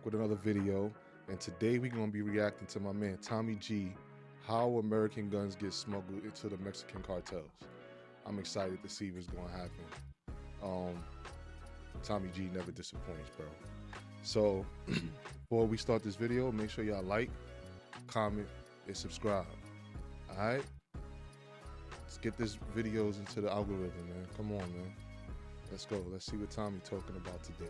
back with another video, and today we're going to be reacting to my man Tommy G, how American guns get smuggled into the Mexican cartels. I'm excited to see what's going to happen. Tommy G never disappoints, bro. So before we start this video, make sure y'all like, comment, and subscribe. All right, let's get this videos into the algorithm, man. Come on, man. Let's go. Let's see what Tommy talking about today.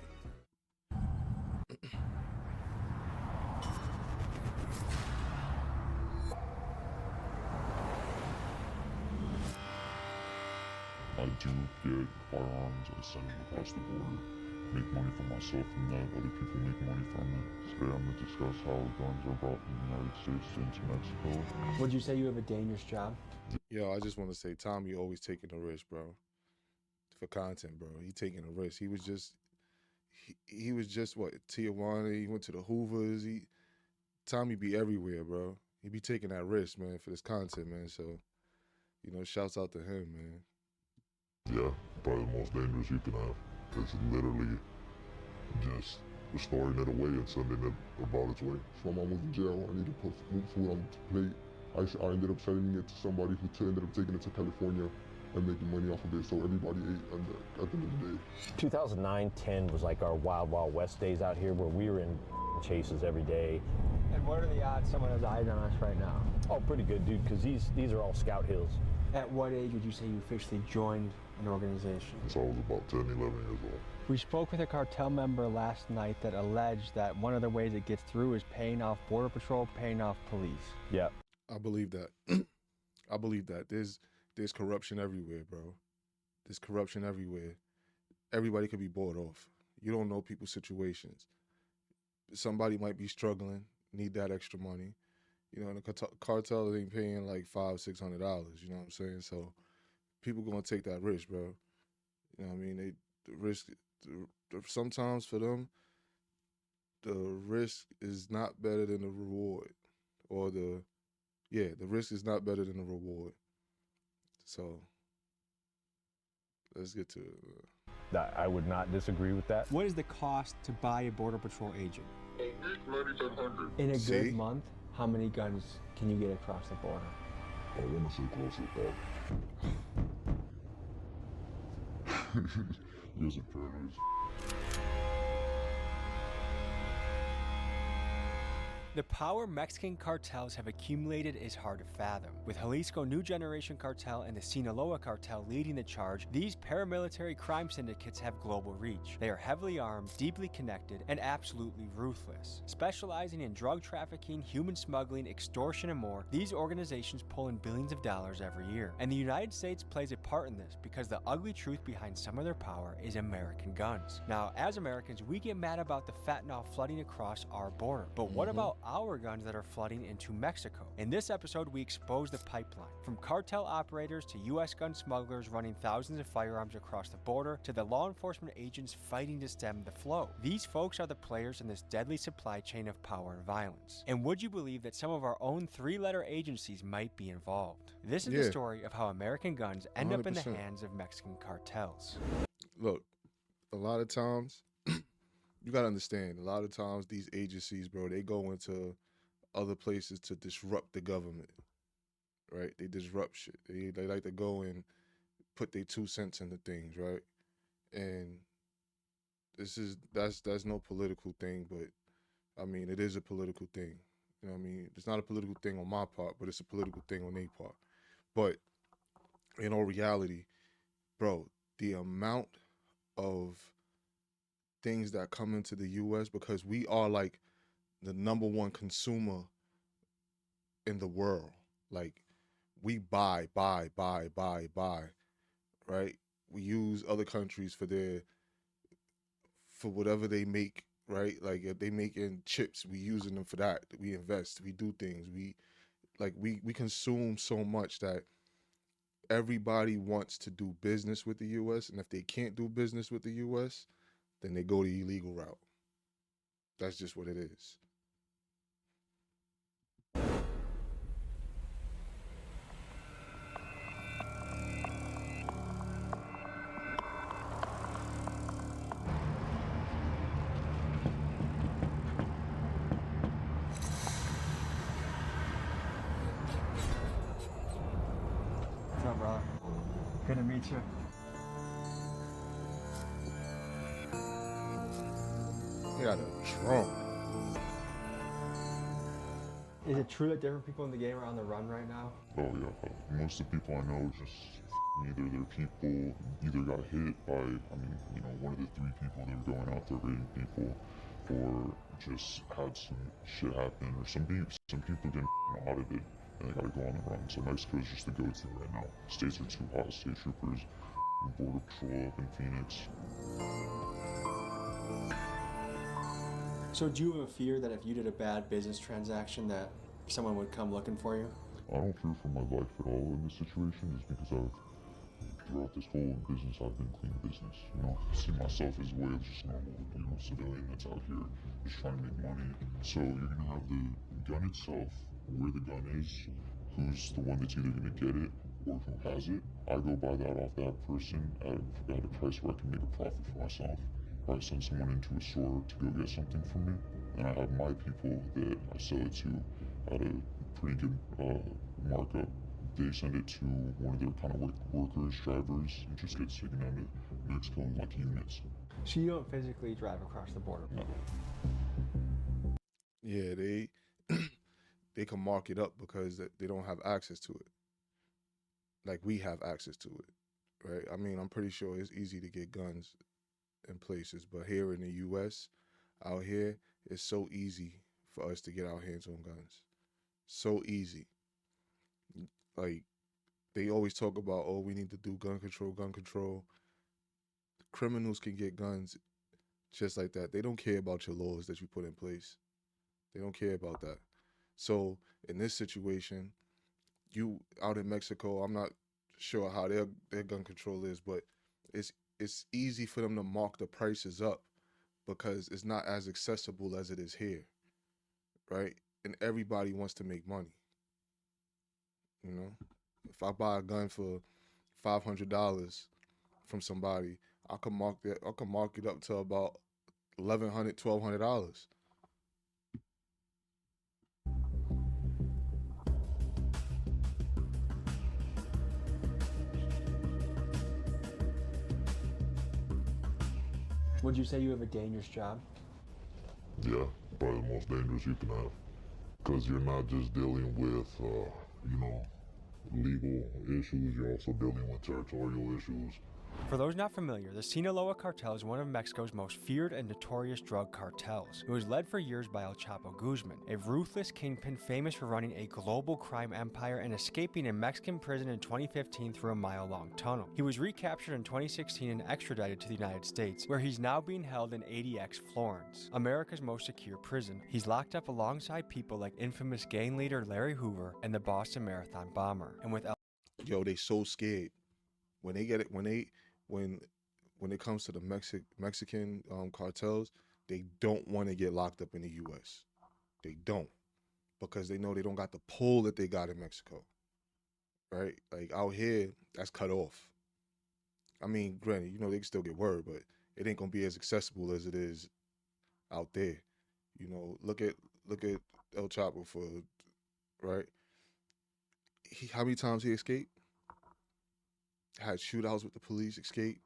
I do get firearms, I send them across the border, make money for myself from that, other people make money from it. Today I'm going to discuss how guns are brought from the United States into Mexico. Would you say you have a dangerous job? Yo, I just want to say Tommy always taking a risk, bro. For content, bro. He taking a risk. He was just what, Tijuana, he went to the Hoovers. Tommy be everywhere, bro. He be taking that risk, man, for this content, man. So, you know, shouts out to him, man. Yeah, probably the most dangerous you can have. It's literally just storing it away and sending it about its way. So my mom was in jail, I need to put food on the plate. I ended up sending it to somebody who ended up taking it to California and making money off of it, so everybody ate at the end of the day. 2009-10 was like our wild, wild west days out here where we were in chases every day. And what are the odds someone has eyes on us right now? Oh, pretty good, dude, because these are all scout hills. At what age would you say you officially joined an organization? So I was about 10, 11 years old. We spoke with a cartel member last night that alleged that one of the ways it gets through is paying off Border Patrol, paying off police. Yeah. I believe that. I believe that. There's corruption everywhere, bro. There's corruption everywhere. Everybody could be bought off. You don't know people's situations. Somebody might be struggling, need that extra money. You know, and the cartel ain't paying like $500-600. You know what I'm saying? So people gonna take that risk, bro. You know what I mean? The risk. Sometimes for them, the risk is not better than the reward, or the risk is not better than the reward. So let's get to it. I would not disagree with that. What is the cost to buy a Border Patrol agent? A week, $9,700. In a See? good month, how many guns can you get across the border? I want to say close to that. Yes, it probably is. The power Mexican cartels have accumulated is hard to fathom. With Jalisco New Generation Cartel and the Sinaloa Cartel leading the charge, these paramilitary crime syndicates have global reach. They are heavily armed, deeply connected, and absolutely ruthless. Specializing in drug trafficking, human smuggling, extortion, and more, these organizations pull in billions of dollars every year. And the United States plays a part in this because the ugly truth behind some of their power is American guns. Now, as Americans, we get mad about the fentanyl flooding across our border. But what about our guns that are flooding into Mexico? In this episode, we expose the pipeline. From cartel operators to U.S. gun smugglers running thousands of firearms across the border to the law enforcement agents fighting to stem the flow. These folks are the players in this deadly supply chain of power and violence. And would you believe that some of our own three-letter agencies might be involved? This is the story of how American guns end up in the 100%. hands of Mexican cartels. Look, a lot of times, you gotta understand, a lot of times these agencies, bro, they go into other places to disrupt the government, right? They disrupt shit. They like to go and put their 2 cents into things, right? And that's no political thing, but I mean, it is a political thing. You know what I mean? It's not a political thing on my part, but it's a political thing on their part. But in all reality, bro, the amount of things that come into the U.S., because we are like the #1 consumer in the world. Like, we buy, right? We use other countries for whatever they make, right? Like, if they making chips, we using them for that. We invest, we do things. We consume so much that everybody wants to do business with the U.S., and if they can't do business with the U.S., then they go the illegal route. That's just what it is. meet you. He got a drone. Is it true that different people in the game are on the run right now? Oh yeah, most of the people I know just either their people either got hit by, one of the three people that were going out there raiding people, or just had some shit happen, or some people didn't know how to do, and they gotta go on the run. So Mexico is just the go-to right now. States are too hot. State troopers, border patrol up in Phoenix. So do you have a fear that if you did a bad business transaction that someone would come looking for you? I don't fear for my life at all in this situation, just because throughout this whole business, I've been clean business. I see myself as way of just normal, civilian that's out here just trying to make money. So you're gonna have the gun itself, where the gun is, who's the one that's either gonna get it or who has it. I go buy that off that person at a price where I can make a profit for myself. Or I send someone into a store to go get something from me, and I have my people that I sell it to at a pretty good markup. They send it to one of their kind of workers, drivers, and just gets taken down to Mexico in like units. So you don't physically drive across the border? No. Yeah, they can mark it up because they don't have access to it. Like we have access to it, right? I mean, I'm pretty sure it's easy to get guns in places, but here in the U.S., out here, it's so easy for us to get our hands on guns. So easy. Like, they always talk about, oh, we need to do gun control, gun control. Criminals can get guns just like that. They don't care about your laws that you put in place. They don't care about that. So in this situation, you out in Mexico, I'm not sure how their gun control is, but it's easy for them to mark the prices up because it's not as accessible as it is here, right? And everybody wants to make money. If I buy a gun for $500 from somebody, I can mark it up to about $1,100, $1,200. Would you say you have a dangerous job? Yeah, probably the most dangerous you can have. Because you're not just dealing with, legal issues, you're also dealing with territorial issues. For those not familiar, the Sinaloa Cartel is one of Mexico's most feared and notorious drug cartels. It was led for years by El Chapo Guzman, a ruthless kingpin famous for running a global crime empire and escaping a Mexican prison in 2015 through a mile-long tunnel. He was recaptured in 2016 and extradited to the United States, where he's now being held in ADX Florence, America's most secure prison. He's locked up alongside people like infamous gang leader Larry Hoover and the Boston Marathon bomber. And with They so scared when they get it when it comes to the Mexican cartels, they don't want to get locked up in the U.S. They don't, because they know they don't got the pull that they got in Mexico, right? Like out here, that's cut off. I mean, granted, they can still get word, but it ain't gonna be as accessible as it is out there. Look at El Chapo right? How many times he escaped? Had shootouts with the police, escaped,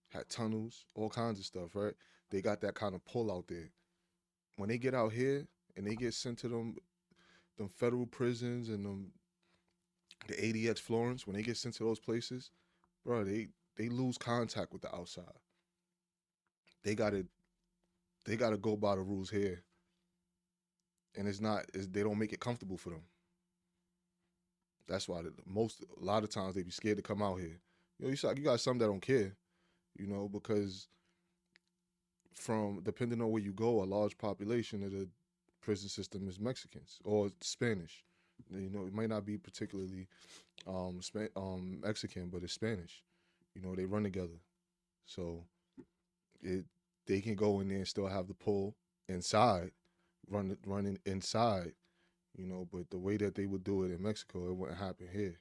had tunnels, all kinds of stuff, right? They got that kind of pull out there. When they get out here and they get sent to them federal prisons and the ADX Florence, when they get sent to those places, bro, they lose contact with the outside. They gotta go by the rules here. And they don't make it comfortable for them. That's why a lot of times they be scared to come out here. You got some that don't care, because depending on where you go, a large population of the prison system is Mexicans or Spanish. It might not be particularly Mexican, but it's Spanish. They run together. So they can go in there and still have the pull inside, running inside, but the way that they would do it in Mexico, it wouldn't happen here.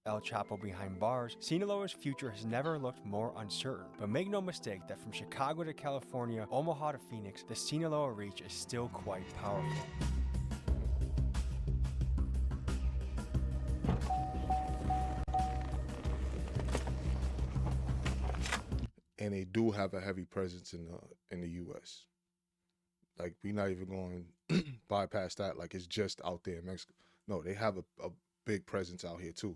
El Chapo behind bars, Sinaloa's future has never looked more uncertain. But make no mistake that from Chicago to California, Omaha to Phoenix, the Sinaloa reach is still quite powerful. and they do have a heavy presence in the U.S. Like, we're not even going to bypass that. Like, it's just out there in Mexico. No, they have a big presence out here too.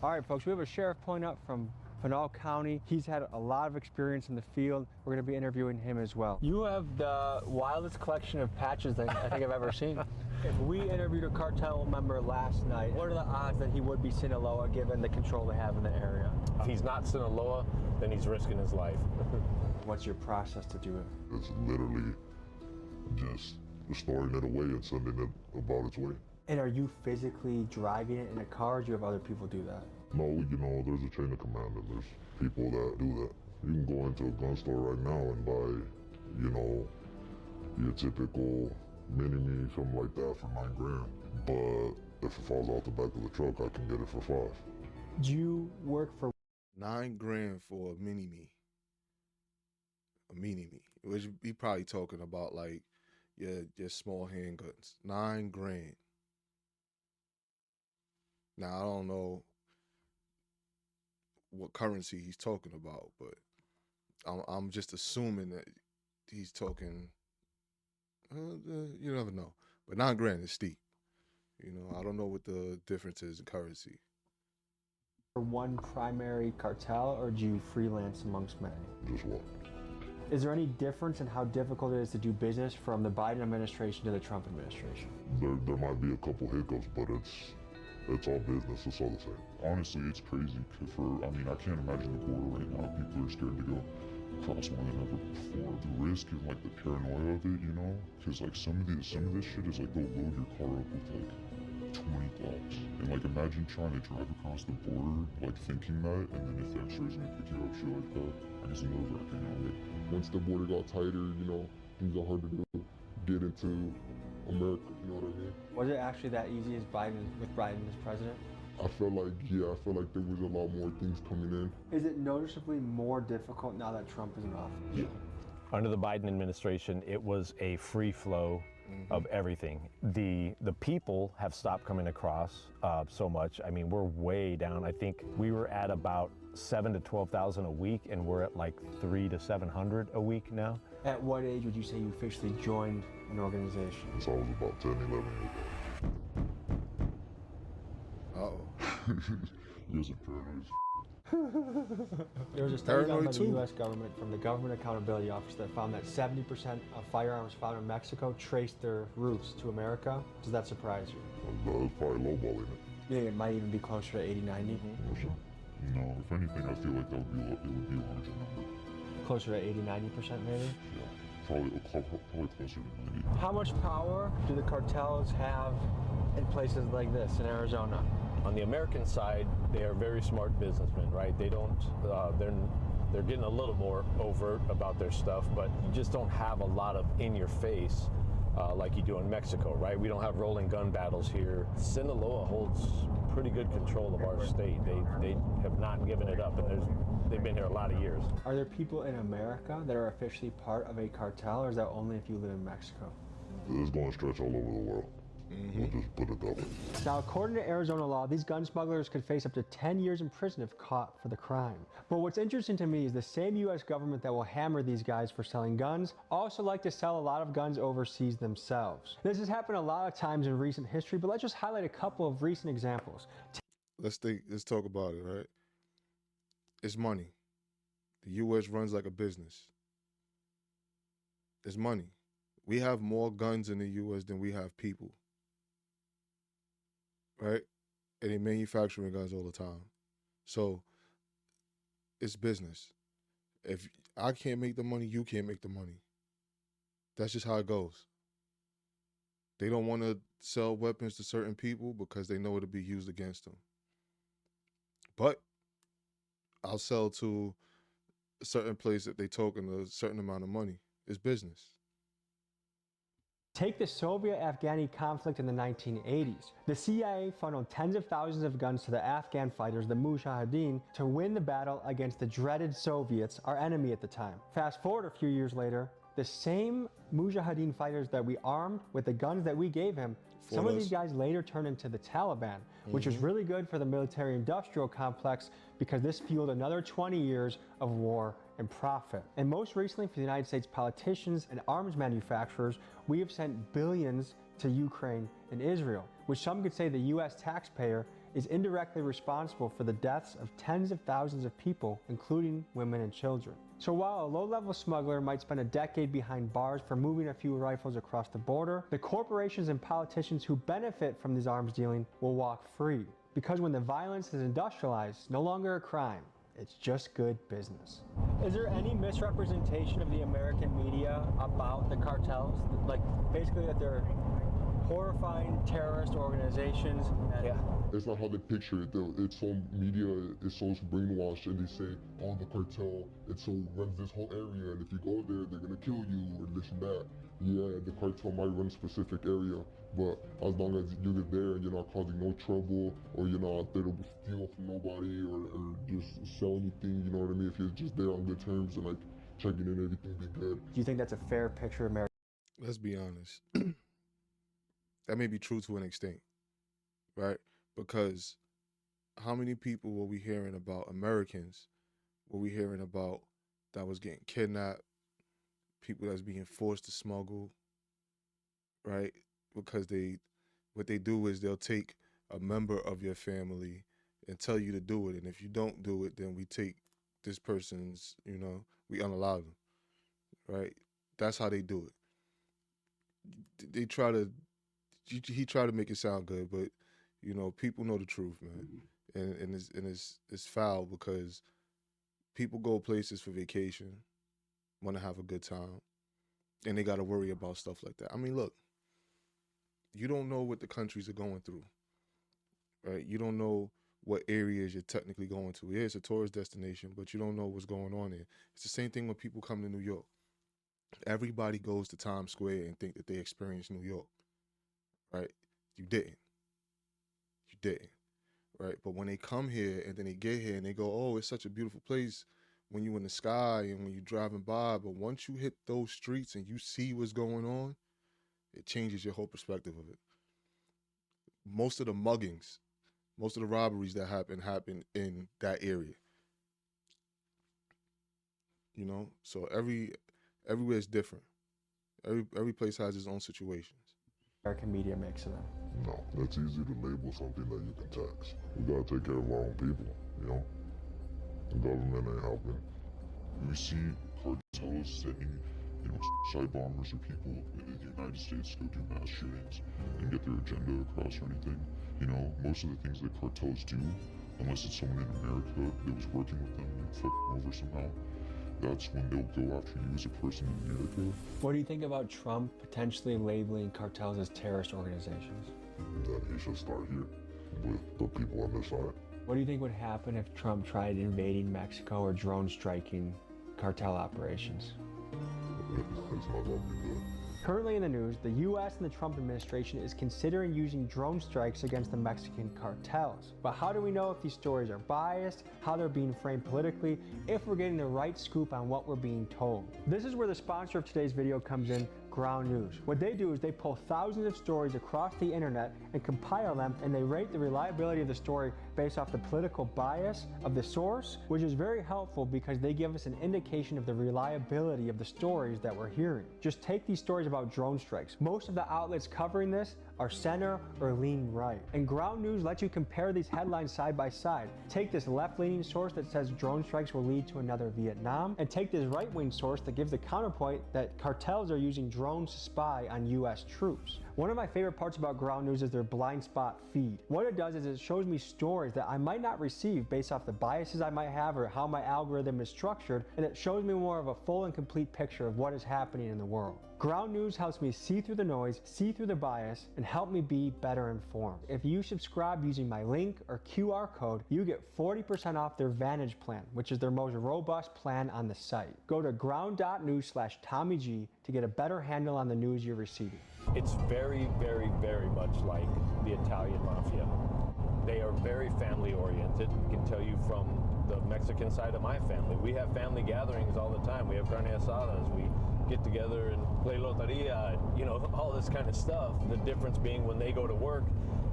All right, folks, we have a sheriff pulling up from Pinal County. He's had a lot of experience in the field. We're going to be interviewing him as well. You have the wildest collection of patches that I think I've ever seen. If we interviewed a cartel member last night, what are the odds that he would be Sinaloa given the control they have in the area? If he's not Sinaloa, then he's risking his life. What's your process to do it? It's literally just storing it away and sending it about its way. And are you physically driving it in a car, or do you have other people do that? No, you know, there's a chain of command and there's people that do that. You can go into a gun store right now and buy, you know, your typical mini-me, something like that for $9,000. But if it falls out the back of the truck, I can get it for $5,000. Do you work for $9,000 for a mini-me. A mini-me. Which he probably talking about like your small handguns. $9,000. Now, I don't know what currency he's talking about, but I'm just assuming that he's talking, you never know. But $9,000 is steep. You know, I don't know what the difference is in currency. one primary cartel, or do you freelance amongst many? Just one. Is there any difference in how difficult it is to do business from the Biden administration to the Trump administration? There might be a couple hiccups, but it's all business. It's all the same. Honestly, it's crazy. I can't imagine the border right now. People are scared to go across more than ever before. The risk and like the paranoia of it, you know, because like some of this shit is like they'll load your car up with like 20 blocks, and like imagine trying to drive across the border like thinking that, and then if the X-ray's gonna pick you up, shit like that. I guess nerve-wracking, you know. Like, once the border got tighter, you know, things got harder to get into America. You know what I mean? Was it actually that easy with Biden as president? I felt like there was a lot more things coming in. Is it noticeably more difficult now that Trump is in office? Yeah. Under the Biden administration, it was a free flow of everything. The people have stopped coming across so much. I mean, we're way down. I think we were at about 7,000 to 12,000 a week, and we're at like 300 to 700 a week now. At what age would you say you officially joined an organization? So I was about 10, 11 years old. He was a paranoid. There was a study done by the too. U.S. government from the Government Accountability Office that found that 70% of firearms found in Mexico traced their roots to America. Does that surprise you? That was probably lowballing it. Yeah, it might even be closer to 80, 90. For sure. No, if anything, I feel like it would be a larger number. Closer to 80, 90% maybe? Yeah, probably closer to 90. How much power do the cartels have in places like this, in Arizona? On the American side, they are very smart businessmen, right? They don't, they're getting a little more overt about their stuff, but you just don't have a lot of in your face like you do in Mexico, right? We don't have rolling gun battles here. Sinaloa holds pretty good control of our state. They have not given it up, and they've been here a lot of years. Are there people in America that are officially part of a cartel, or is that only if you live in Mexico? It's going to stretch all over the world. We'll just put it that way. Now, according to Arizona law, these gun smugglers could face up to 10 years in prison if caught for the crime. But what's interesting to me is the same U.S. government that will hammer these guys for selling guns also like to sell a lot of guns overseas themselves. This has happened a lot of times in recent history, but let's just highlight a couple of recent examples. Let's talk about it, right? It's money. The U.S. runs like a business. It's money. We have more guns in the U.S. than we have people. Right? And they manufacturing guns all the time. So it's business. If I can't make the money, you can't make the money. That's just how it goes. They don't want to sell weapons to certain people because they know it'll be used against them. But I'll sell to a certain place that they token a certain amount of money. It's business. Take the Soviet-Afghani conflict in the 1980s. The CIA funneled tens of thousands of guns to the Afghan fighters, the Mujahideen, to win the battle against the dreaded Soviets, our enemy at the time. Fast forward a few years later, the same Mujahideen fighters that we armed with the guns that we gave him, some of these guys later turned into the Taliban, which is really good for the military-industrial complex because this fueled another 20 years of war and profit. And most recently, for the United States politicians and arms manufacturers, we have sent billions to Ukraine and Israel, which some could say the US taxpayer is indirectly responsible for the deaths of tens of thousands of people, including women and children. So while a low-level smuggler might spend a decade behind bars for moving a few rifles across the border, the corporations and politicians who benefit from this arms dealing will walk free. Because when the violence is industrialized, it's no longer a crime, it's just good business. Is there any misrepresentation of the American media about the cartels? Like basically that they're horrifying terrorist organizations? Yeah. It's not how they picture it. It's so media is so brainwashed, and they say, oh, the cartel, it so runs this whole area, and if you go there, they're gonna kill you, or this and that. Yeah, the cartel might run a specific area, but as long as you're there and you're not causing no trouble, or you're not there to steal from nobody, or just sell anything, you know what I mean? If you're just there on good terms and like checking in, everything be good. Do you think that's a fair picture of America? Let's be honest. That may be true to an extent, right? Because how many people were we hearing about, Americans, were we hearing about that was getting kidnapped, people that's being forced to smuggle, right? Because what they do is they'll take a member of your family and tell you to do it. And if you don't do it, then we take this person's, we unallow them, right? That's how they do it. They try to, he tried to make it sound good, but people know the truth, man. And it's foul because people go places for vacation, want to have a good time, and they got to worry about stuff like that. I mean, look, you don't know what the countries are going through, right? You don't know what areas you're technically going to. Yeah, it's a tourist destination, but you don't know what's going on there. It's the same thing when people come to New York. Everybody goes to Times Square and think that they experienced New York, right? You didn't. You didn't, right? But when they come here and then they get here and they go, oh, it's such a beautiful place when you're in the sky and when you're driving by. But once you hit those streets and you see what's going on, it changes your whole perspective of it. Most of the muggings, most of the robberies that happen in that area. So everywhere is different. Every place has its own situations. American media makes of them. No, that's easy to label something that you can tax. We gotta take care of our own people, The government ain't helping. We see cartels sending, side bombers or people into the United States to go do mass shootings and get their agenda across or anything. Most of the things that cartels do, unless it's someone in America that was working with them and fucked them over somehow, that's when they'll go after you as a person in America. What do you think about Trump potentially labeling cartels as terrorist organizations? Then he should start here with the people on this side. What do you think would happen if Trump tried invading Mexico or drone striking cartel operations? It's not looking good. Currently in the news, the US and the Trump administration is considering using drone strikes against the Mexican cartels. But how do we know if these stories are biased, how they're being framed politically, if we're getting the right scoop on what we're being told? This is where the sponsor of today's video comes in, Ground News. What they do is they pull thousands of stories across the internet and compile them, and they rate the reliability of the story based off the political bias of the source, which is very helpful because they give us an indication of the reliability of the stories that we're hearing. Just take these stories about drone strikes. Most of the outlets covering this are center or lean right. And Ground News lets you compare these headlines side by side. Take this left-leaning source that says drone strikes will lead to another Vietnam, and take this right-wing source that gives the counterpoint that cartels are using drones to spy on US troops. One of my favorite parts about Ground News is their blind spot feed. What it does is it shows me stories that I might not receive based off the biases I might have or how my algorithm is structured, and it shows me more of a full and complete picture of what is happening in the world. Ground News helps me see through the noise, see through the bias, and help me be better informed. If you subscribe using my link or QR code, you get 40% off their Vantage plan, which is their most robust plan on the site. Go to ground.news/TommyG to get a better handle on the news you're receiving. It's very, very, very much like the Italian mafia. They are very family oriented. I can tell you from the Mexican side of my family. We have family gatherings all the time. We have carne asadas. We get together and play loteria, and, you know, all this kind of stuff. The difference being when they go to work,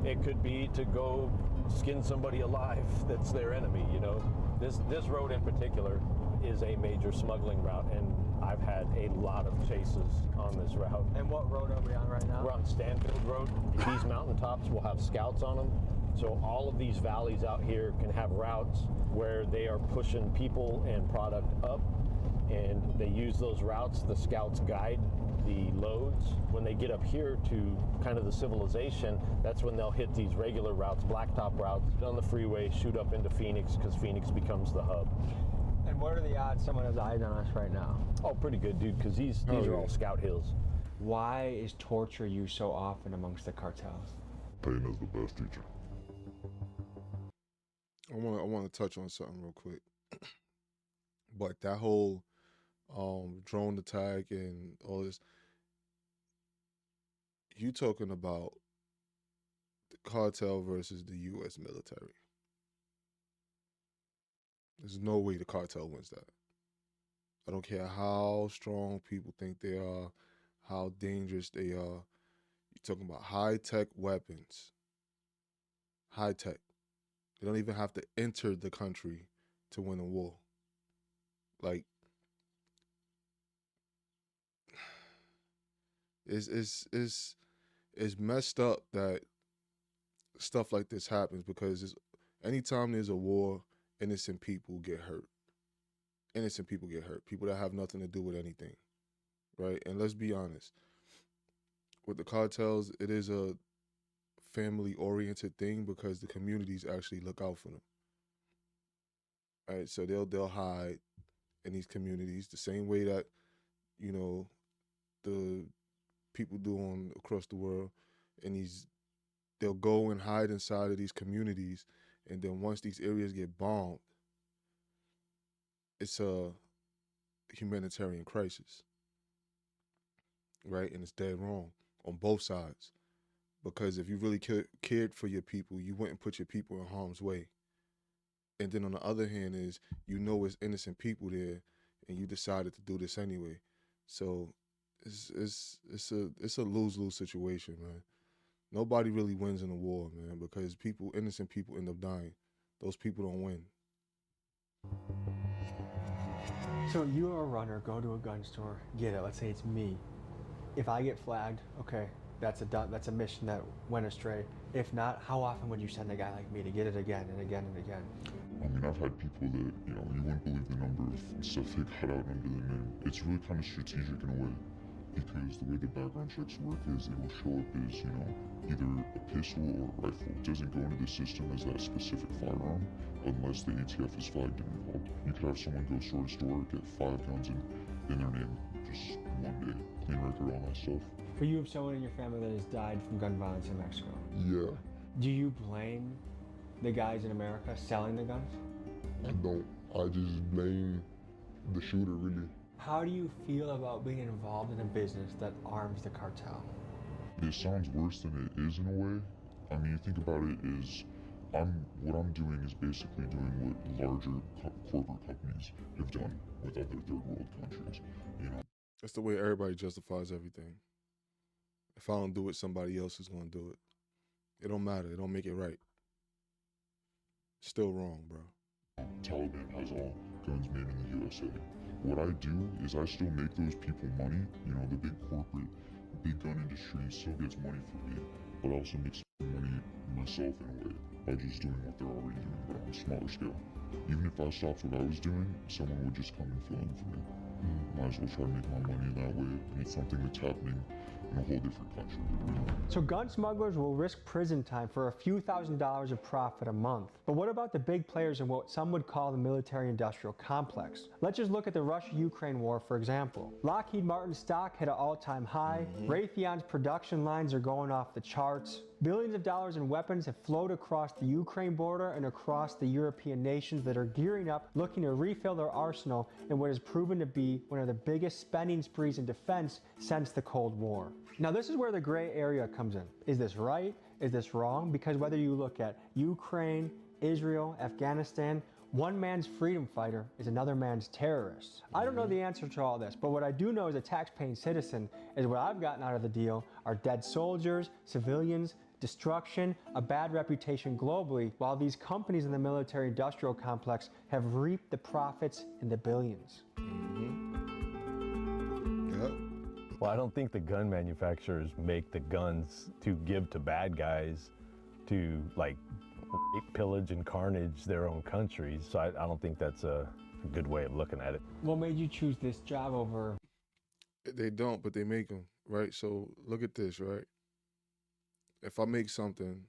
it could be to go skin somebody alive that's their enemy, you know. This road in particular is a major smuggling route, and I've had a lot of chases on this route. And what road are we on right now? We're on Stanfield Road. These mountaintops will have scouts on them. So all of these valleys out here can have routes where they are pushing people and product up, and they use those routes. The scouts guide the loads. When they get up here to kind of the civilization, that's when they'll hit these regular routes, blacktop routes, on the freeway, shoot up into Phoenix, because Phoenix becomes the hub. And what are the odds someone has eyes on us right now? Oh, pretty good, dude, because these are all scout hills. Why is torture used so often amongst the cartels? Pain is the best teacher. I want to touch on something real quick. But that whole drone attack and all this, you talking about the cartel versus the U.S. military. There's no way the cartel wins that. I don't care how strong people think they are, how dangerous they are. You're talking about high-tech weapons. High-tech. They don't even have to enter the country to win a war. Like, it's messed up that stuff like this happens, because anytime there's a war, innocent people get hurt. Innocent people get hurt. People that have nothing to do with anything, right? And let's be honest. With the cartels, it is a family-oriented thing because the communities actually look out for them. All right, so they'll hide in these communities the same way that, you know, the people do across the world. And they'll go and hide inside of these communities, and then once these areas get bombed, it's a humanitarian crisis, right? And it's dead wrong on both sides, because if you really cared for your people, you wouldn't put your people in harm's way. And then on the other hand is, you know, it's innocent people there, and you decided to do this anyway. So it's a lose-lose situation, man. Nobody really wins in a war, man, because innocent people end up dying. Those people don't win. So you're a runner, go to a gun store, get it. Let's say it's me. If I get flagged, okay, that's a mission that went astray. If not, how often would you send a guy like me to get it again and again and again? I mean, I've had people that, you know, you wouldn't believe the number of stuff they got out under their name. It's really kind of strategic in a way, because the way the background checks work is it will show up as, you know, either a pistol or a rifle. It doesn't go into the system as that specific firearm unless the ATF is flagged and involved. You could have someone go store to store, get 5 guns in their name, just one day, clean record, all that stuff. But you have someone in your family that has died from gun violence in Mexico. Yeah. Do you blame the guys in America selling the guns? I don't. I just blame the shooter, really. How do you feel about being involved in a business that arms the cartel? It sounds worse than it is in a way. I mean, you think about it is, what I'm doing is basically doing what larger corporate companies have done with other third world countries, you know? That's the way everybody justifies everything. If I don't do it, somebody else is going to do it. It don't matter. It don't make it right. Still wrong, bro. Taliban has all guns made in the USA. What I do is I still make those people money. You know, the big corporate, big gun industry still gets money from me, but I also make some money myself in a way by just doing what they're already doing, but on a smaller scale. Even if I stopped what I was doing, someone would just come and fill in for me. Might as well try to make my money that way, and it's something that's happening in a whole different country. You know? So gun smugglers will risk prison time for a few $1,000s of profit a month. But what about the big players in what some would call the military-industrial complex? Let's just look at the Russia-Ukraine war, for example. Lockheed Martin's stock hit an all-time high. Raytheon's production lines are going off the charts. Billions of dollars in weapons have flowed across the Ukraine border and across the European nations that are gearing up, looking to refill their arsenal in what has proven to be one of the biggest spending sprees in defense since the Cold War. Now, this is where the gray area comes in. Is this right? Is this wrong? Because whether you look at Ukraine, Israel, Afghanistan, One man's freedom fighter is another man's terrorist. I don't know the answer to all this, but what I do know as a tax-paying citizen is what I've gotten out of the deal are dead soldiers, civilians, destruction, a bad reputation globally, while these companies in the military-industrial complex have reaped the profits in the billions. Yep. Well, I don't think the gun manufacturers make the guns to give to bad guys to like rape, pillage, and carnage their own countries. So I don't think that's a good way of looking at it. What made you choose this job over? They don't, but they make them, right? So look at this, right? If I make something,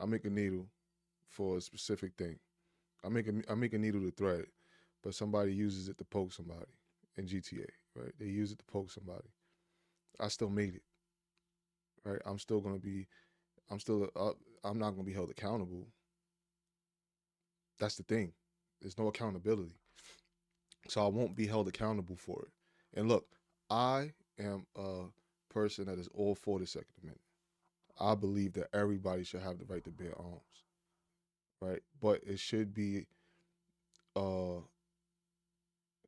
I make a needle for a specific thing. I make a needle to thread, but somebody uses it to poke somebody in GTA, right? They use it to poke somebody. I still made it, right? I'm not gonna be held accountable. That's the thing. There's no accountability. So I won't be held accountable for it. And look, I am a person that is all for the Second Amendment. I believe that everybody should have the right to bear arms, right? But it should be,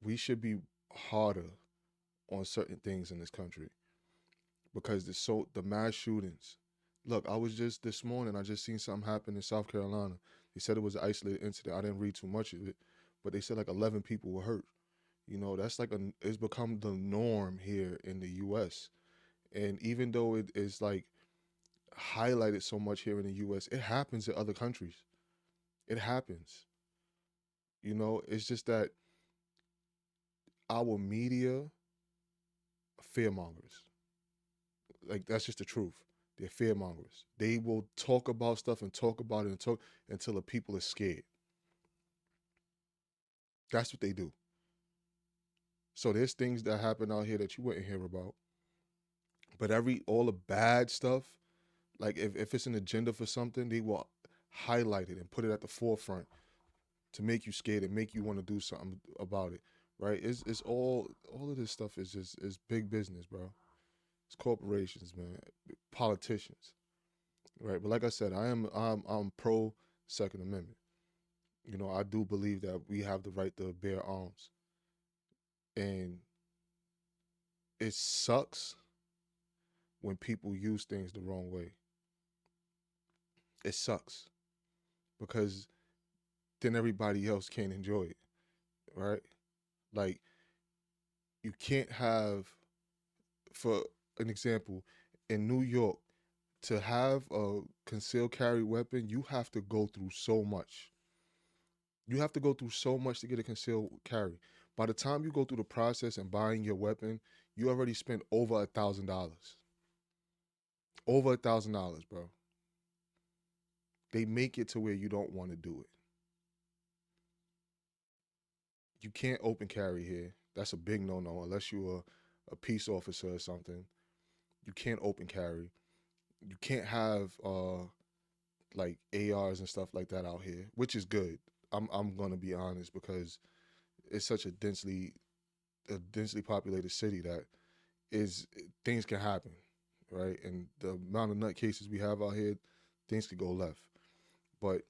we should be harder on certain things in this country because the mass shootings. Look, I was just this morning, I just seen something happen in South Carolina. They said it was an isolated incident. I didn't read too much of it, but they said like 11 people were hurt. You know, that's like it's become the norm here in the U.S. And even though it is like highlighted so much here in the U.S., it happens in other countries. It happens. You know, it's just that our media fearmongers. Like that's just the truth. They're fearmongers. They will talk about stuff and talk about it and talk until the people are scared. That's what they do. So there's things that happen out here that you wouldn't hear about. But all the bad stuff, like if it's an agenda for something, they will highlight it and put it at the forefront to make you scared and make you want to do something about it. Right? It's all of this stuff is big business, bro. It's corporations, man, politicians. Right? But like I said, I'm pro Second Amendment. You know, I do believe that we have the right to bear arms. And it sucks when people use things the wrong way. It sucks because then everybody else can't enjoy it, right? Like, you can't have, for an example, in New York, to have a concealed carry weapon, you have to go through so much. You have to go through so much to get a concealed carry. By the time you go through the process and buying your weapon, you already spent over $1,000. Over $1,000, bro. They make it to where you don't want to do it. You can't open carry here. That's a big no-no unless you're a peace officer or something. You can't open carry. You can't have like ARs and stuff like that out here, which is good. I'm gonna be honest because it's such a densely populated city that things can happen, right? And the amount of nut cases we have out here, things could go left. But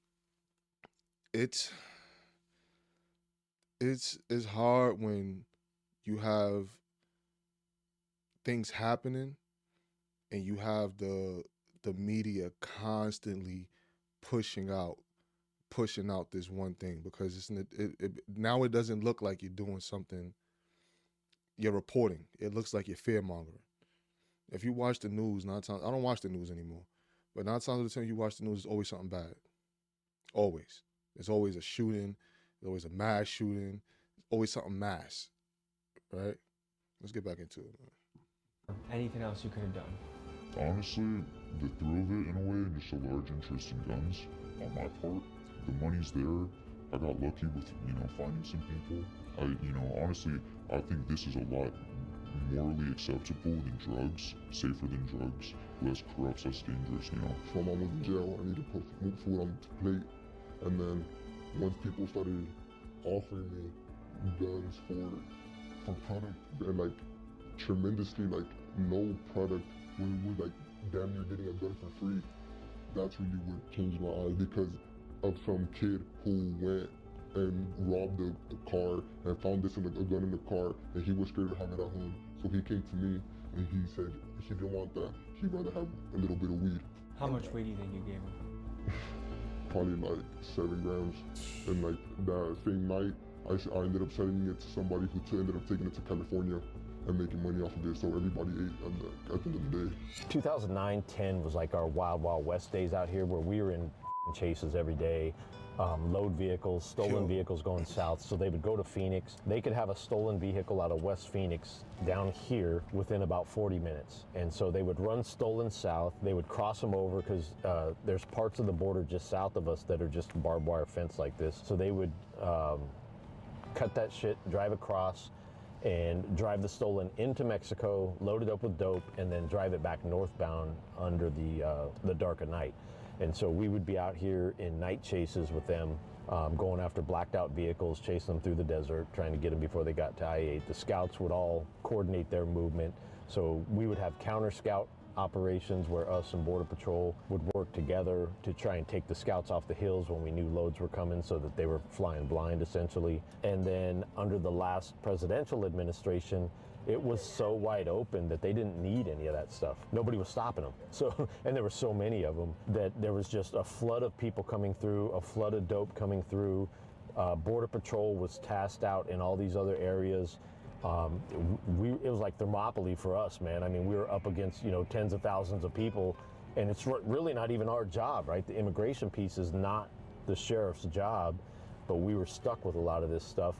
it's hard when you have things happening and you have the media constantly pushing out this one thing because now it doesn't look like you're doing something. You're reporting. It looks like you're fear mongering. If you watch the news, 9 times I don't watch the news anymore, but 9 times out of 10 you watch the news, there's always something bad. Always. There's always a shooting. There's always a mass shooting. There's always something mass, right? Let's get back into it, man. Anything else you could have done? Honestly, the thrill of it in a way, and just a large interest in guns on my part. The money's there. I got lucky with, finding some people. Honestly, I think this is a lot morally acceptable than drugs, safer than drugs, less corrupt, less dangerous, So my mom was in jail, I need to put food on the plate. And then once people started offering me guns for product, and like tremendously, like no product was like damn near getting a gun for free. That's really what changed my eyes because of some kid who went and robbed the car and found this in a gun in the car, and he was scared to have it at home. So he came to me and he said he didn't want that. He'd rather have a little bit of weed. How much weed do you think you gave him? Probably like 7 grams. And like that same night, I ended up selling it to somebody who ended up taking it to California and making money off of it. So everybody ate at the end of the day. 2009-10 was like our wild, wild west days out here, where we were in chases every day. Load vehicles, stolen vehicles going south. So they would go to Phoenix. They could have a stolen vehicle out of West Phoenix down here within about 40 minutes. And so they would run stolen south. They would cross them over because there's parts of the border just south of us that are just barbed wire fence like this. So they would cut that shit, drive across, and drive the stolen into Mexico, load it up with dope, and then drive it back northbound under the dark of night. And so we would be out here in night chases with them, going after blacked out vehicles, chasing them through the desert, trying to get them before they got to I-8. The scouts would all coordinate their movement. So we would have counter scout operations where us and Border Patrol would work together to try and take the scouts off the hills when we knew loads were coming, so that they were flying blind essentially. And then under the last presidential administration, it was so wide open that they didn't need any of that stuff. Nobody was stopping them. So, and there were so many of them that there was just a flood of people coming through, a flood of dope coming through. Border Patrol was tasked out in all these other areas. It was like Thermopylae for us, man. I mean, we were up against, tens of thousands of people, and it's really not even our job, right? The immigration piece is not the sheriff's job, but we were stuck with a lot of this stuff.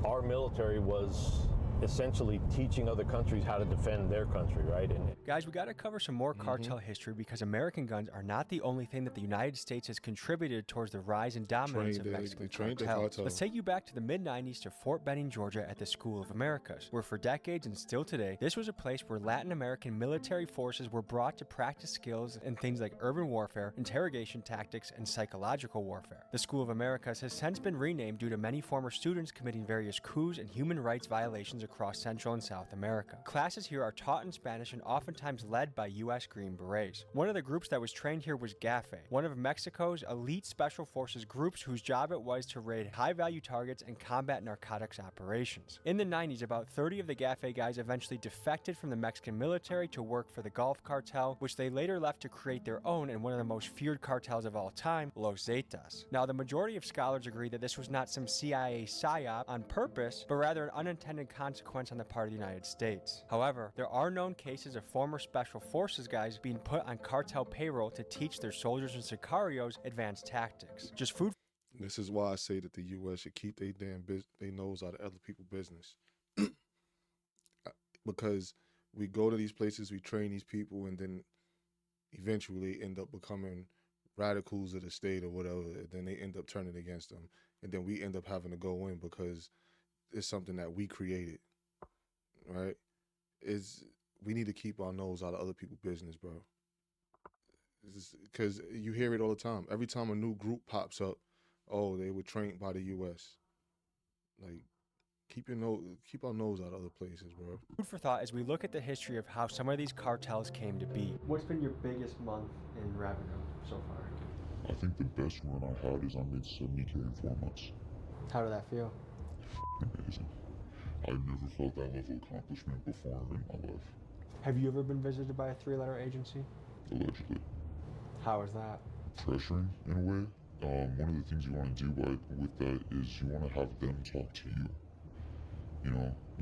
Our military was essentially teaching other countries how to defend their country, right? And guys, we got to cover some more cartel history, because American guns are not the only thing that the United States has contributed towards the rise and dominance of Mexican cartels. Let's take you back to the mid-90s to Fort Benning, Georgia at the School of Americas, where for decades and still today, this was a place where Latin American military forces were brought to practice skills in things like urban warfare, interrogation tactics, and psychological warfare. The School of Americas has since been renamed due to many former students committing various coups and human rights violations across Central and South America. Classes here are taught in Spanish and oftentimes led by U.S. Green Berets. One of the groups that was trained here was GAFE, one of Mexico's elite special forces groups whose job it was to raid high-value targets and combat narcotics operations. In the 90s, about 30 of the GAFE guys eventually defected from the Mexican military to work for the Gulf Cartel, which they later left to create their own and one of the most feared cartels of all time, Los Zetas. Now, the majority of scholars agree that this was not some CIA psyop on purpose, but rather an unintended consequence on the part of the United States. However, there are known cases of former special forces guys being put on cartel payroll to teach their soldiers and sicarios advanced tactics. Just food. This is why I say that the U.S. should keep their nose out of other people's business. Because we go to these places, we train these people, and then eventually end up becoming radicals of the state or whatever. And then they end up turning against them. And then we end up having to go in because it's something that we created. Right? We need to keep our nose out of other people's business, bro. Because you hear it all the time. Every time a new group pops up, oh, they were trained by the U.S. Like, keep our nose out of other places, bro. Food for thought as we look at the history of how some of these cartels came to be. What's been your biggest month in revenue so far? I think the best run I had is I made $70K in 4 months. How did that feel? Amazing. I never felt that level of accomplishment before in my life. Have you ever been visited by a 3-letter agency? Allegedly. How is that? Pressuring, in a way. One of the things you want to do with that is you want to have them talk to you.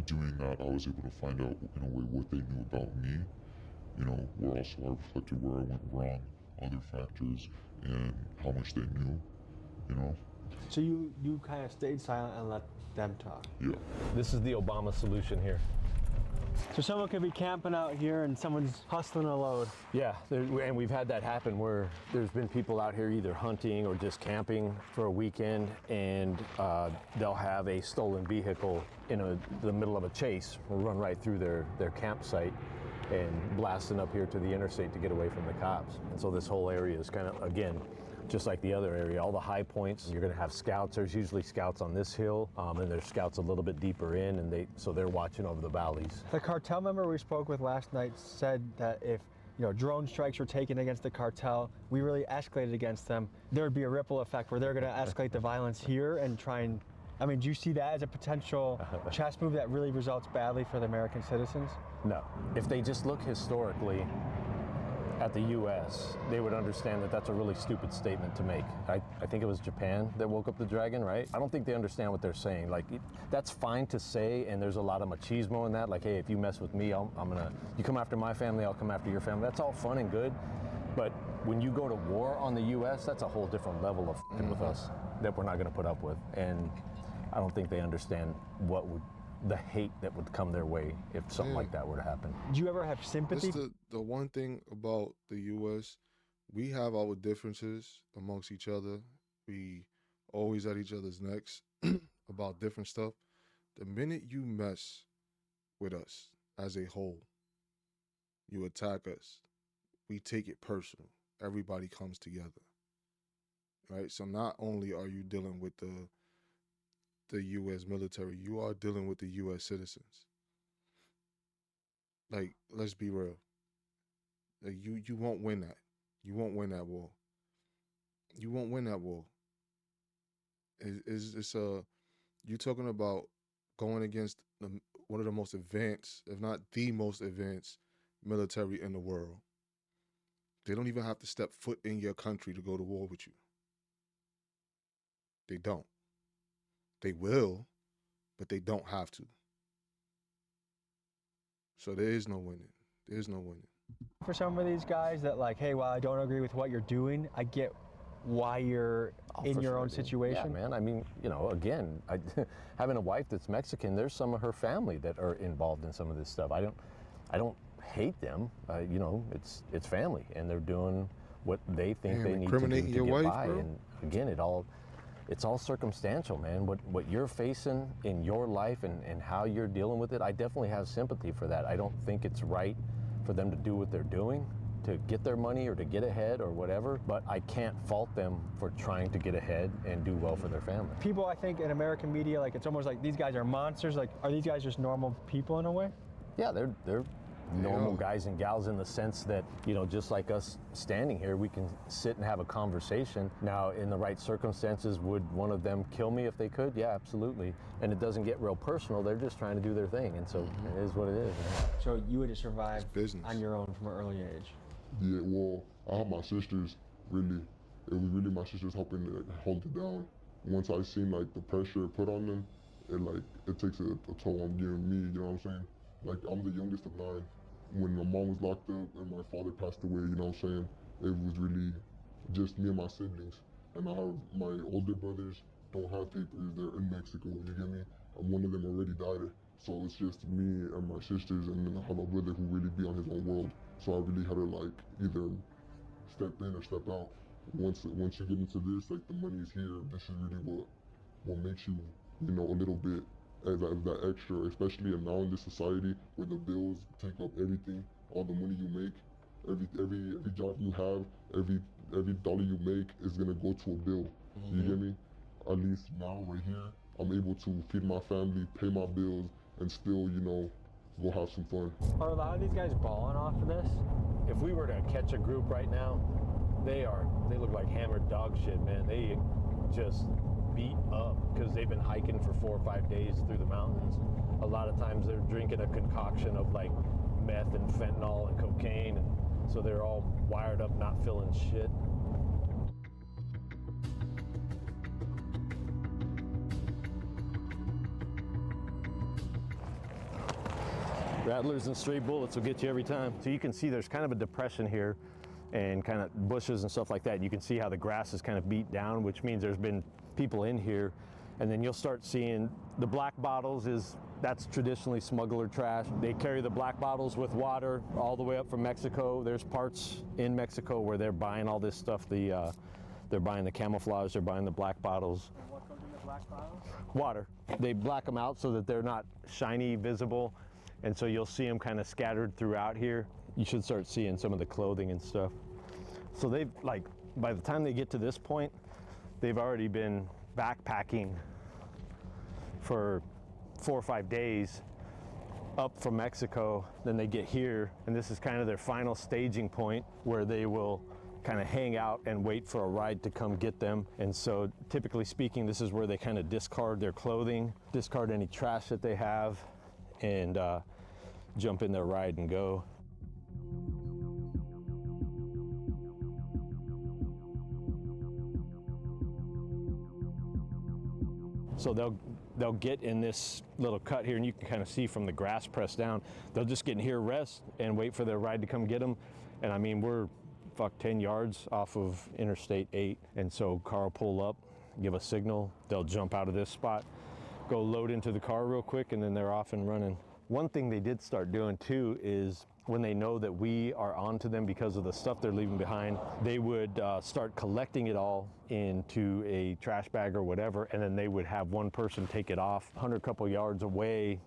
Doing that, I was able to find out, in a way, what they knew about me. Where also I reflected where I went wrong, other factors, and how much they knew, So you kind of stayed silent and let them talk? Yeah. this is the Obama solution here. So someone could be camping out here and someone's hustling a load. Yeah, and we've had that happen where there's been people out here either hunting or just camping for a weekend, and they'll have a stolen vehicle in the middle of a chase, run right through their campsite and blasting up here to the interstate to get away from the cops. And so this whole area is kind of, again, just like the other area, all the high points, you're gonna have scouts. There's usually scouts on this hill, and there's scouts a little bit deeper in, and so they're watching over the valleys. The cartel member we spoke with last night said that if drone strikes were taken against the cartel, we really escalated against them, there would be a ripple effect where they're going to escalate the violence here and try and, I mean, do you see that as a potential chess move that really results badly for the American citizens? No. If they just look historically at the U.S., they would understand that that's a really stupid statement to make. I think it was Japan that woke up the dragon, right? I don't think they understand what they're saying. Like, that's fine to say, and there's a lot of machismo in that. Like, hey, if you mess with me, you come after my family, I'll come after your family. That's all fun and good, but when you go to war on the U.S., that's a whole different level of f***ing with us that we're not going to put up with. And I don't think they understand the hate that would come their way if something like that were to happen. Do you ever have sympathy? That's the one thing about the U.S., we have our differences amongst each other. We always at each other's necks about different stuff. The minute you mess with us as a whole, you attack us, we take it personal. Everybody comes together, right? So not only are you dealing with the U.S. military, you are dealing with the U.S. citizens. Like, let's be real. Like, you won't win that. You won't win that war. You won't win that war. You're talking about going against one of the most advanced, if not the most advanced military in the world. They don't even have to step foot in your country to go to war with you. They don't. They will, but they don't have to. So there is no winning. There's no winning. For some of these guys that like, hey, while I don't agree with what you're doing, I get why you're in your own situation. Yeah, man. I mean, again, having a wife that's Mexican, there's some of her family that are involved in some of this stuff. I don't hate them. It's family, and they're doing what they think they need to do to your get wife, by. bro? And again, it's all circumstantial, man. What you're facing in your life and how you're dealing with it, I definitely have sympathy for that. I don't think it's right for them to do what they're doing to get their money or to get ahead or whatever, but I can't fault them for trying to get ahead and do well for their family. People, I think, in American media, like, it's almost like these guys are monsters. Like, are these guys just normal people in a way? Yeah, they're normal guys and gals in the sense that, just like us standing here, we can sit and have a conversation. Now, in the right circumstances, would one of them kill me if they could? Yeah, absolutely. And it doesn't get real personal. They're just trying to do their thing. And so it is what it is. So you would have survived business on your own from an early age? Yeah, well, I have my sisters, really. It was really my sisters helping to hold it down. Once I seen, like, the pressure put on them, it takes a toll on you and me, you know what I'm saying? Like, I'm the youngest of 9. When my mom was locked up and my father passed away, you know what I'm saying? It was really just me and my siblings. And I have my older brothers don't have papers, they're in Mexico, you get me? And one of them already died. So it's just me and my sisters, and then I have a brother who really be on his own world. So I really had to, like, either step in or step out. Once you get into this, like, the money is here, this is really what makes you, a little bit as that extra, especially now in this society where the bills take up everything, all the money you make, every job you have, every dollar you make is gonna go to a bill. You get me? At least now, right here, I'm able to feed my family, pay my bills, and still, go have some fun. Are a lot of these guys balling off of this? If we were to catch a group right now, they look like hammered dog shit, man. They just beat up because they've been hiking for 4 or 5 days through the mountains. A lot of times they're drinking a concoction of, like, meth and fentanyl and cocaine, and so they're all wired up, not feeling shit. Rattlers and stray bullets will get you every time. So you can see there's kind of a depression here and kind of bushes and stuff like that. You can see how the grass is kind of beat down, which means there's been people in here. And then you'll start seeing the black bottles that's traditionally smuggler trash. They carry the black bottles with water all the way up from Mexico. There's parts in Mexico where they're buying all this stuff. They're buying the camouflage, they're buying the black bottles. And what goes in the black bottles? Water. They black them out so that they're not shiny, visible. And so you'll see them kind of scattered throughout here. You should start seeing some of the clothing and stuff. So they've, like, by the time they get to this point, they've already been backpacking for 4 or 5 days up from Mexico, then they get here, and this is kind of their final staging point where they will kind of hang out and wait for a ride to come get them. And so typically speaking, this is where they kind of discard their clothing, discard any trash that they have, and jump in their ride and go. So they'll get in this little cut here, and you can kind of see from the grass pressed down, they'll just get in here, rest, and wait for their ride to come get them. And I mean, we're 10 yards off of Interstate 8, and so car will pull up, give a signal, they'll jump out of this spot, go load into the car real quick, and then they're off and running. One thing they did start doing too is when they know that we are onto them because of the stuff they're leaving behind, they would start collecting it all into a trash bag or whatever, and then they would have one person take it off 100 couple yards away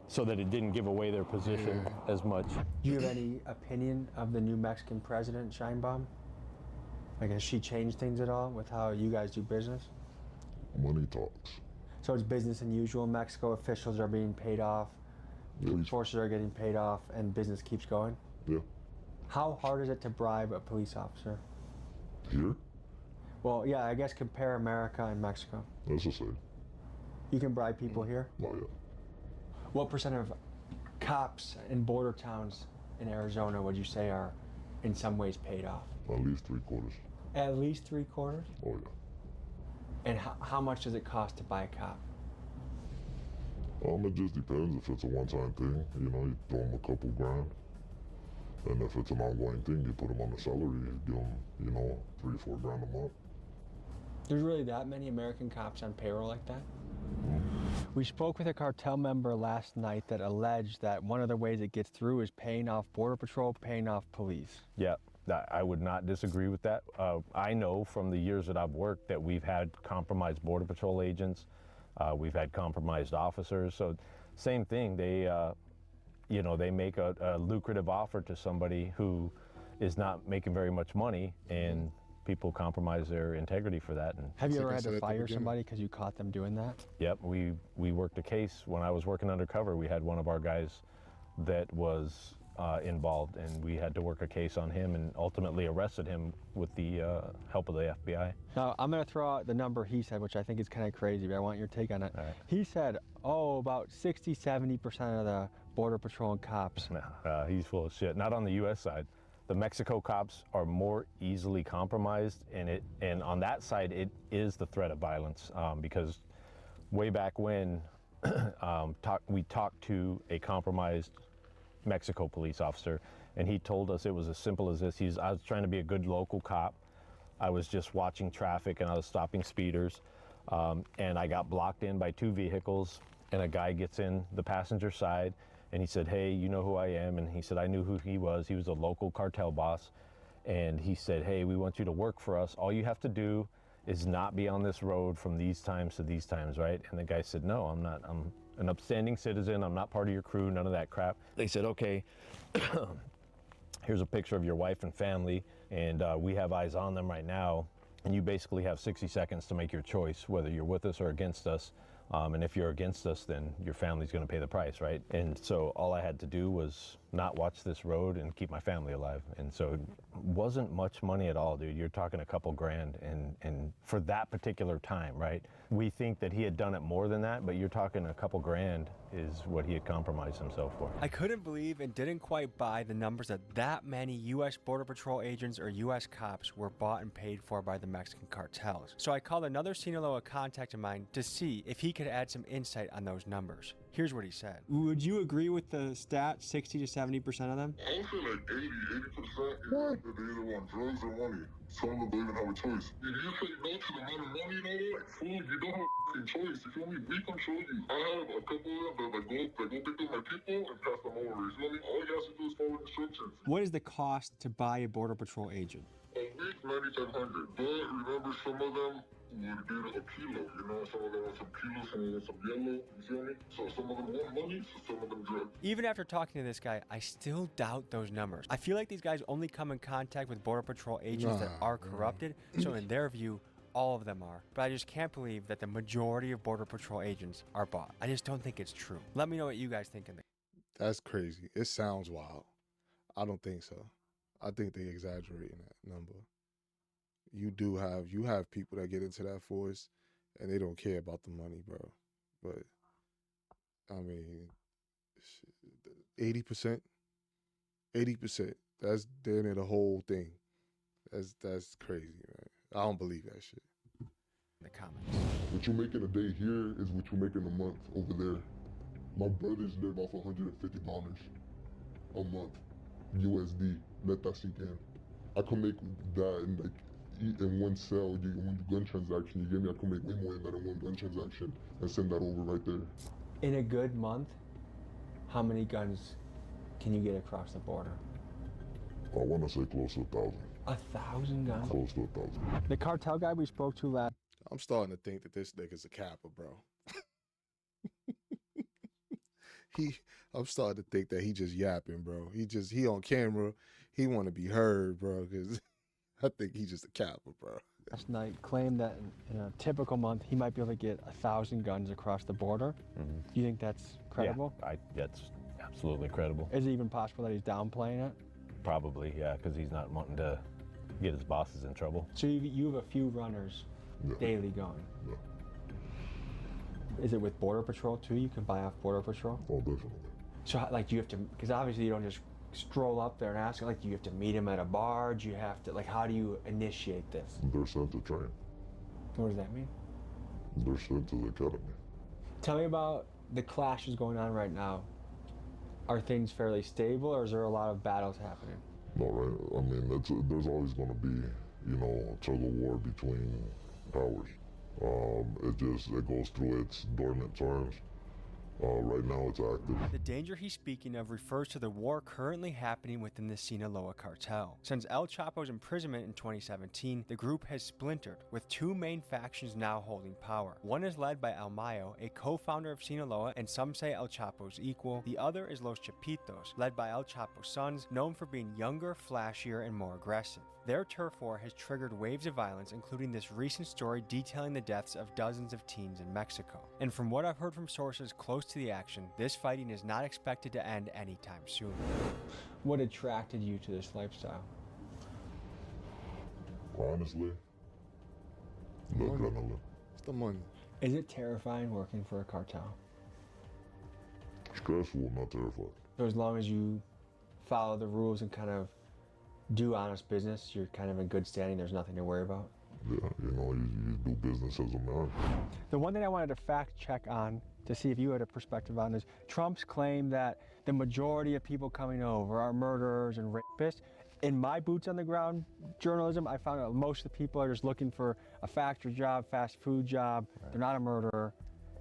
so that it didn't give away their position as much. Do you have any opinion of the new Mexican president, Sheinbaum? Like, has she changed things at all with how you guys do business? Money talks. So it's business as usual. Mexico officials are being paid off, police forces are getting paid off, and business keeps going? Yeah. How hard is it to bribe a police officer? Here? Well, yeah, I guess compare America and Mexico. That's the same. You can bribe people here? Oh, yeah. What percent of cops in border towns in Arizona would you say are in some ways paid off? At least 3/4. At least 3/4? Oh, yeah. And how much does it cost to buy a cop? It just depends. If it's a one-time thing, you throw them a couple grand. And if it's an ongoing thing, you put them on the salary, you give them, 3 or 4 grand a month. There's really that many American cops on payroll like that? We spoke with a cartel member last night that alleged that one of the ways it gets through is paying off Border Patrol, paying off police. Yeah, I would not disagree with that. I know from the years that I've worked that we've had compromised Border Patrol agents, we've had compromised officers. So same thing, they make a lucrative offer to somebody who is not making very much money, and people compromise their integrity for that. And have you ever had to fire somebody because you caught them doing that? Yep, we worked a case when I was working undercover. We had one of our guys that was involved, and we had to work a case on him and ultimately arrested him with the help of the FBI. Now, I'm going to throw out the number he said, which I think is kind of crazy, but I want your take on it. All right. He said, about 60-70% of the Border Patrol and cops. He's full of shit. Not on the U.S. side. The Mexico cops are more easily compromised, and on that side, it is the threat of violence, because way back when we talked to a compromised Mexico police officer, and he told us it was as simple as this. I was trying to be a good local cop. I was just watching traffic, and I was stopping speeders, and I got blocked in by 2 vehicles, and a guy gets in the passenger side, and he said, "Hey, you know who I am?" And he said, I knew who he was. He was a local cartel boss. And he said, "Hey, we want you to work for us. All you have to do is not be on this road from these times to these times," right? And the guy said, "No, I'm not. I'm an upstanding citizen. I'm not part of your crew, none of that crap." They said, "Okay, here's a picture of your wife and family, and we have eyes on them right now. And you basically have 60 seconds to make your choice, whether you're with us or against us. And if you're against us, then your family's going to pay the price," right? And so all I had to do was not watch this road and keep my family alive. And so it wasn't much money at all, dude. You're talking a couple grand, and for that particular time, right? We think that he had done it more than that, but you're talking a couple grand is what he had compromised himself for. I couldn't believe and didn't quite buy the numbers that many U.S. Border Patrol agents or U.S. cops were bought and paid for by the Mexican cartels. So I called another Sinaloa contact of mine to see if he could add some insight on those numbers. Here's what he said. Would you agree with the stat, 60 to 70% of them? I would say like 80% is that they either want drugs or money. Some of them don't even have a choice. If you say no to the amount of money and all that, like food, you don't have a choice. You feel me? We control you. I have a couple of them that go pick up my people and pass them over. You feel me? All you have to do is follow instructions. What is the cost to buy a Border Patrol agent? A week, 9,500. But remember, some of them would get a kilo, some of them want some kilos, some of them want some yellow, you feel me? So some of them want money, so some of them drugs. Even after talking to this guy, I still doubt those numbers. I feel like these guys only come in contact with Border Patrol agents that are corrupted, so in their view, all of them are. But I just can't believe that the majority of Border Patrol agents are bought. I just don't think it's true. Let me know what you guys think in the That's crazy. It sounds wild. I don't think so. I think they exaggerating that number. You have people that get into that force and they don't care about the money, bro. But I mean, 80%, 80%. That's damn near the whole thing. That's crazy, man. I don't believe that shit. In the comments. What you make in a day here is what you make in a month over there. My brothers live off $150 a month, USD. Let that sink in. I can make that in one sale. One gun transaction you give me, I can make way more than that in one gun transaction and send that over right there. In a good month, how many guns can you get across the border? I want to say close to 1,000. 1,000 guns? Close to 1,000. The cartel guy we spoke to last. I'm starting to think that this nigga's a capper, bro. I'm starting to think that he just yapping, bro. He on camera. He want to be heard, bro, because I think he's just a capper, bro. Last night claimed that in a typical month he might be able to get 1,000 guns across the border. Do you think that's credible? Yeah, that's absolutely credible. Is it even possible that he's downplaying it? Probably, yeah, because he's not wanting to get his bosses in trouble. So you have a few runners daily going. Yeah. Is it with Border Patrol too? You can buy off Border Patrol? Oh, definitely. So like, do you have to, because obviously you don't just stroll up there and ask, like, do you have to meet him at a bar? Do you have to, like, how do you initiate this? They're sent to train. What does that mean? They're sent to the academy. Tell me about the clashes going on right now. Are things fairly stable, or is there a lot of battles happening? No, right? I mean, there's always going to be, a tug of war between powers. It goes through its dormant times. Right now it's active. The danger he's speaking of refers to the war currently happening within the Sinaloa cartel. Since El Chapo's imprisonment in 2017, the group has splintered, with two main factions now holding power. One is led by El Mayo, a co-founder of Sinaloa and some say El Chapo's equal. The other is Los Chapitos, led by El Chapo's sons, known for being younger, flashier, and more aggressive. Their turf war has triggered waves of violence, including this recent story detailing the deaths of dozens of teens in Mexico. And from what I've heard from sources close to the action, this fighting is not expected to end anytime soon. What attracted you to this lifestyle? Honestly, the adrenaline. It's the money. Is it terrifying working for a cartel? Stressful, not terrified. So as long as you follow the rules and kind of do honest business, you're kind of in good standing, there's nothing to worry about? Yeah, you do business as a man. The one thing I wanted to fact check on to see if you had a perspective on is Trump's claim that the majority of people coming over are murderers and rapists. In my boots on the ground journalism, I found out most of the people are just looking for a factory job, fast food job. Right. They're not a murderer.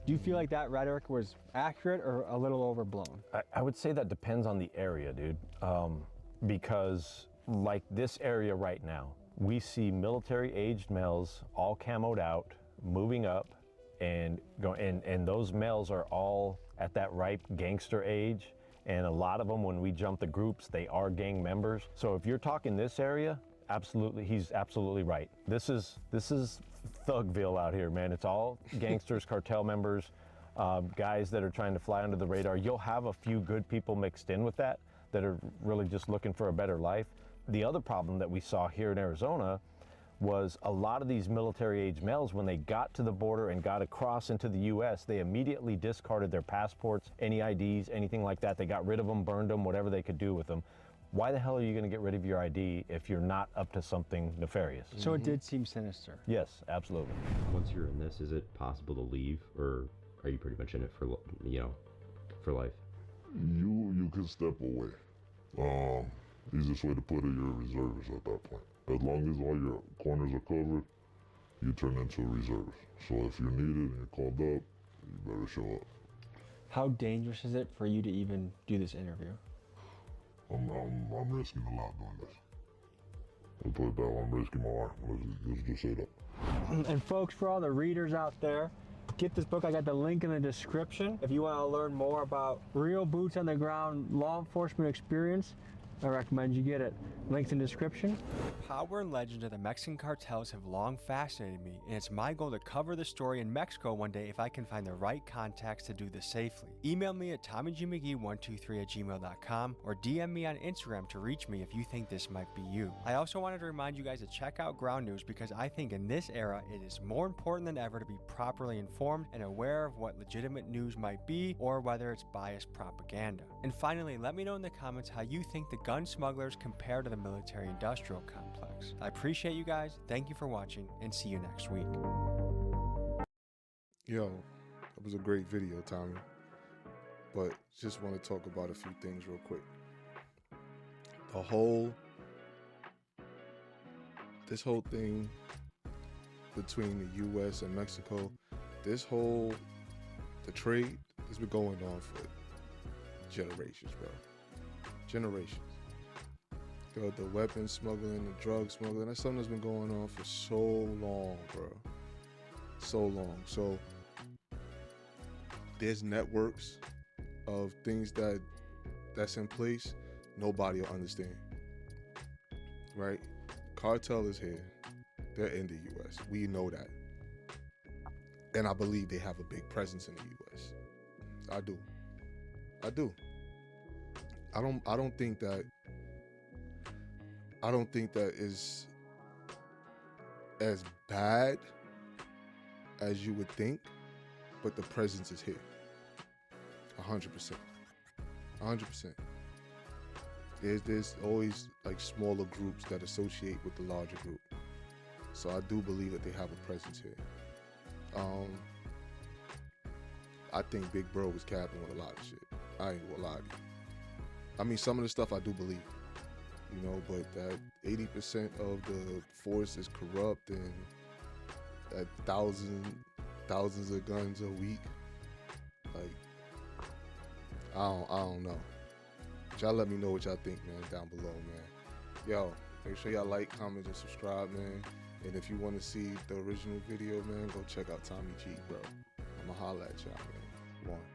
Do you feel like that rhetoric was accurate or a little overblown? I would say that depends on the area, dude. Because like this area right now, we see military-aged males all camoed out, moving up, and those males are all at that ripe gangster age. And a lot of them, when we jump the groups, they are gang members. So if you're talking this area, absolutely, he's absolutely right. This is Thugville out here, man. It's all gangsters, cartel members, guys that are trying to fly under the radar. You'll have a few good people mixed in with that are really just looking for a better life. The other problem that we saw here in Arizona was a lot of these military-age males, when they got to the border and got across into the U.S., they immediately discarded their passports, any IDs, anything like that. They got rid of them, burned them, whatever they could do with them. Why the hell are you going to get rid of your ID if you're not up to something nefarious? So it did seem sinister. Yes, absolutely. Once you're in this, is it possible to leave, or are you pretty much in it for life? You can step away. Easiest way to put it, you're a reservist at that point. As long as all your corners are covered, you turn into a reservist. So if you're needed and you're called up, you better show up. How dangerous is it for you to even do this interview? I'm risking a lot doing this. I'll put it that way, I'm risking my life. Let's just say that. And folks, for all the readers out there, get this book. I got the link in the description. If you want to learn more about real boots on the ground law enforcement experience, I recommend you get it. Links in description. Power and legends of the Mexican cartels have long fascinated me, and it's my goal to cover the story in Mexico one day if I can find the right contacts to do this safely. Email me at TommyGMcGee123@gmail.com or DM me on Instagram to reach me if you think this might be you. I also wanted to remind you guys to check out Ground News because I think in this era it is more important than ever to be properly informed and aware of what legitimate news might be or whether it's biased propaganda. And finally, let me know in the comments how you think the gun smugglers compare to the military-industrial complex. I appreciate you guys, thank you for watching, and see you next week. Yo, that was a great video, Tommy. But just want to talk about a few things real quick. This whole thing between the U.S. and Mexico, the trade has been going on for generations, bro. Generations. Yo, the weapons smuggling, the drug smuggling, that's something that's been going on for so long, bro. So long. So there's networks of things that's in place nobody will understand, right? Cartel is here. They're in the U.S. We know that. And I believe they have a big presence in the U.S. I do. I don't think that is as bad as you would think, but the presence is here. 100%. 100%. There's always like smaller groups that associate with the larger group. So I do believe that they have a presence here. I think Big Bro was capping with a lot of shit. I ain't gonna lie to you. I mean, some of the stuff I do believe, you know, but that 80% of the force is corrupt and that thousands of guns a week, like, I don't know. But y'all let me know what y'all think, man, down below, man. Yo, make sure y'all like, comment, and subscribe, man. And if you want to see the original video, man, go check out Tommy G, bro. I'ma holla at y'all, man. One.